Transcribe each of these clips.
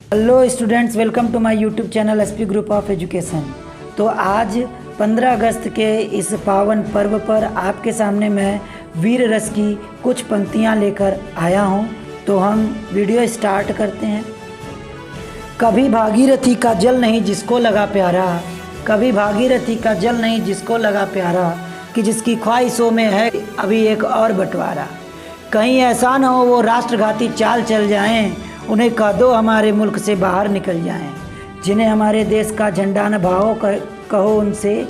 Hello students, welcome to my YouTube channel SP group of education. तो आज 15 अगस्त के इस पावन पर्व पर आपके सामने मैं वीर रस की कुछ पंक्तियां लेकर आया हूं। तो हम वीडियो स्टार्ट करते हैं। कभी भागीरथी का जल नहीं जिसको लगा प्यारा, कभी भागीरथी का जल नहीं जिसको लगा प्यारा, कि जिसकी ख्वाहिशों में है अभी एक और बंटवारा। कहीं ऐसा न हो वो राष्ट्रघाती चाल चल जाएं, उन्हें कह दो हमारे मुल्क से बाहर निकल जाएं। जिन्हें हमारे देश का झंडा न भाओ कहो उनसे,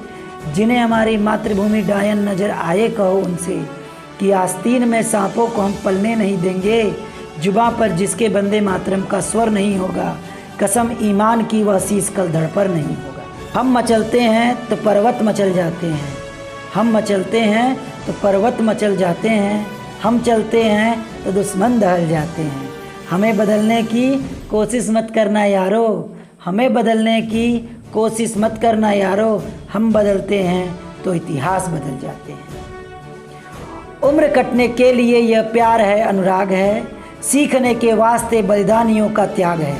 जिन्हें हमारी मातृभूमि डायन नजर आए कहो उनसे, कि आस्तीन में सांपों को हम पलने नहीं देंगे। जुबां पर जिसके बंदे मातरम का स्वर नहीं होगा, कसम ईमान की वह शीश कल धड़ पर नहीं होगा। हम मचलते हैं तो पर्वत मचल जाते हैं, हम मचलते हैं तो पर्वत मचल जाते हैं, हम चलते हैं तो दुश्मन दहल जाते हैं। हमें बदलने की कोशिश मत करना यारो, हमें बदलने की कोशिश मत करना यारो, हम बदलते हैं तो इतिहास बदल जाते हैं। उम्र कटने के लिए यह प्यार है, अनुराग है, सीखने के वास्ते बलिदानियों का त्याग है।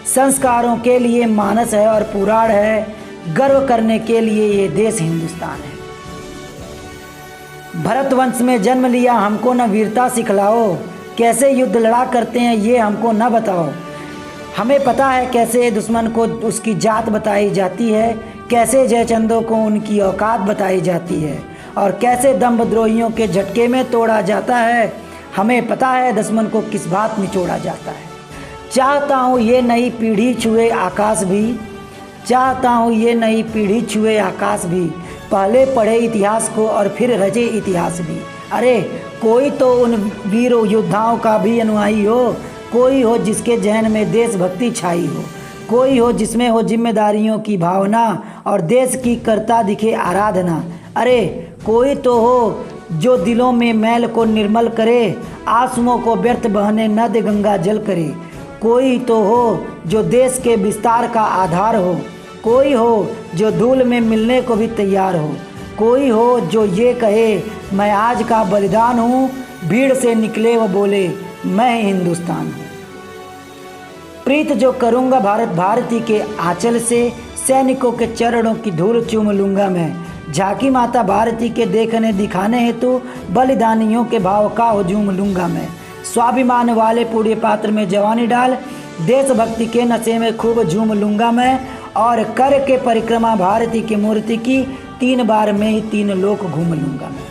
संस्कारों के लिए मानस है और पुराण है, गर्व करने के लिए ये देश हिंदुस्तान है। भरत वंश में जन्म लिया हमको न वीरता सिखलाओ, कैसे युद्ध लड़ा करते हैं ये हमको न बताओ। हमें पता है कैसे दुश्मन को उसकी जात बताई जाती है, कैसे जयचंदों को उनकी औकात बताई जाती है, और कैसे दंभद्रोहियों के झटके में तोड़ा जाता है। हमें पता है दुश्मन को किस बात निचोड़ा जाता है। चाहता हूँ ये नई पीढ़ी छुए आकाश भी, चाहता हूँ ये नई पीढ़ी छुए आकाश भी, पहले पढ़े इतिहास को और फिर रचे इतिहास भी। अरे कोई तो उन वीर योद्धाओं का भी अनुयायी हो, कोई हो जिसके जहन में देशभक्ति छाई हो, कोई हो जिसमें हो जिम्मेदारियों की भावना और देश की करता दिखे आराधना। अरे कोई तो हो जो दिलों में मैल को निर्मल करे, आंसुओं को व्यर्थ बहने न दे गंगा जल करे। कोई तो हो जो देश के विस्तार का आधार हो, कोई हो जो धूल में मिलने को भी तैयार हो, कोई हो जो ये कहे मैं आज का बलिदान हूँ, भीड़ से निकले वो बोले मैं हिंदुस्तान हूँ। प्रीत जो करूँगा भारत भारती के आंचल से, सैनिकों के चरणों की धूल चूम लूँगा मैं। झांकी माता भारती के देखने दिखाने हेतु बलिदानियों के भाव का हुजूम लूँगा मैं। स्वाभिमान वाले पूरे पात्र में जवानी डाल, देशभक्ति के नशे में खूब झूम लूँगा मैं, और कर के परिक्रमा भारती की मूर्ति की 3 बार में ही 3 लोक घूम लूँगा मैं।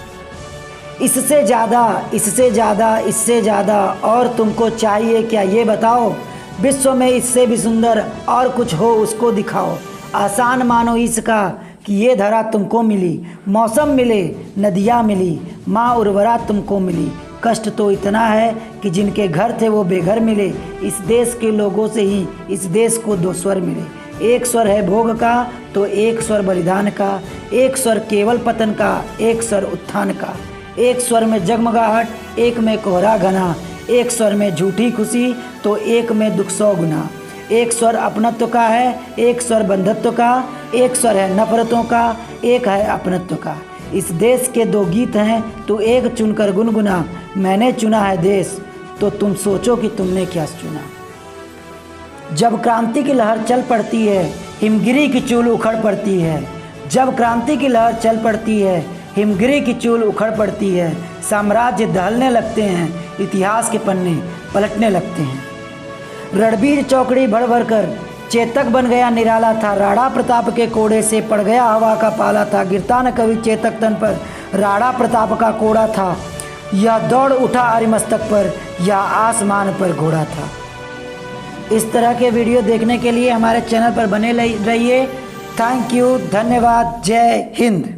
इससे ज़्यादा, इससे ज़्यादा, इससे ज़्यादा और तुमको चाहिए क्या ये बताओ। विश्व में इससे भी सुंदर और कुछ हो उसको दिखाओ। आसान मानो इसका कि ये धरा तुमको मिली, मौसम मिले, नदियाँ मिली, माँ उर्वरा तुमको मिली। कष्ट तो इतना है कि जिनके घर थे वो बेघर मिले। इस देश के लोगों से ही इस देश को 2 स्वर मिले। एक स्वर है भोग का तो एक स्वर बलिदान का, एक स्वर केवल पतन का, एक स्वर उत्थान का। एक स्वर में जगमगाहट, एक में कोहरा घना, एक स्वर में झूठी खुशी तो एक में दुख 100 गुना। एक स्वर अपनत्व का है, एक स्वर बंधत्व का, एक स्वर है नफरतों का, एक है अपनत्व का। इस देश के 2 गीत हैं तो एक चुनकर गुनगुना। मैंने चुना है देश तो तुम सोचो कि तुमने क्या चुना। जब क्रांति की लहर चल पड़ती है, हिमगिरी की चूल उखड़ पड़ती है। जब क्रांति की लहर चल पड़ती है, हिमगिरी की चूल उखड़ पड़ती है। साम्राज्य दहलने लगते हैं, इतिहास के पन्ने पलटने लगते हैं। रणबीर चौकड़ी भर भर कर चेतक बन गया निराला था, राणा प्रताप के कोड़े से पड़ गया हवा का पाला था। गिरता न कभी चेतक तन पर, राणा प्रताप का कोड़ा था। यह दौड़ उठा अरिमस्तक पर, यह आसमान पर घोड़ा था। इस तरह के वीडियो देखने के लिए हमारे चैनल पर बने रहिए। थैंक यू, धन्यवाद, जय हिंद।